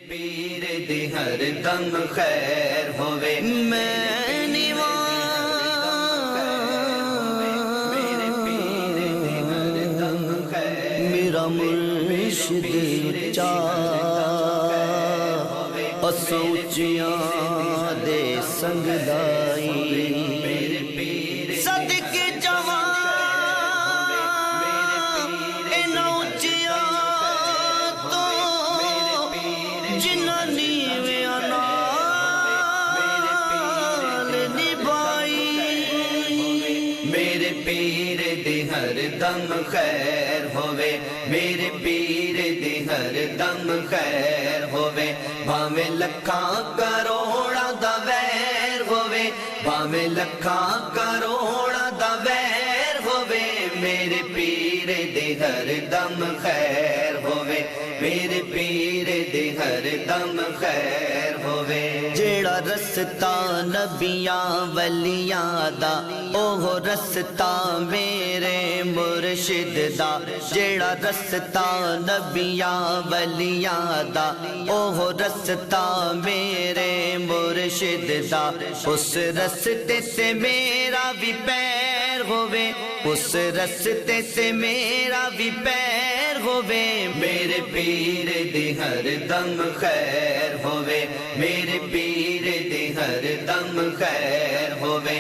پیر دی ہر دم خیر ہوے میں میرے پیر دی ہر دم خیر میرا مرشد اچا اسوچیاں دے سنگ لائی صدقے جوان انہاں اچیاں تو جنہاں نیویاں نال نبھائی میرے پیر دی ہر دم خیر ہوے میرے پیر دی ہر دم خیر ہوے بھاویں لکھاں کروڑاں دا ویر ہوے بھاویں لکھاں کروڑاں دا ویر ہوے میرے پیر دی ہر دم خیر ہوے میرے پیر دی ہر دم خیر ہوے جیڑا رستہ نبیاں ولیاں دا اوہ رستہ میرے مرشد دا جیڑا رستہ نبیاں ولیاں دا اوہ رستہ میرے مرشد دا اس رستے سے میرا بھی پیر ہوے اس رستے سے میرا بھی پیر ہوے میرے پیر دی ہر دم خیر ہوے میرے پیر دی ہر دم خیر ہوے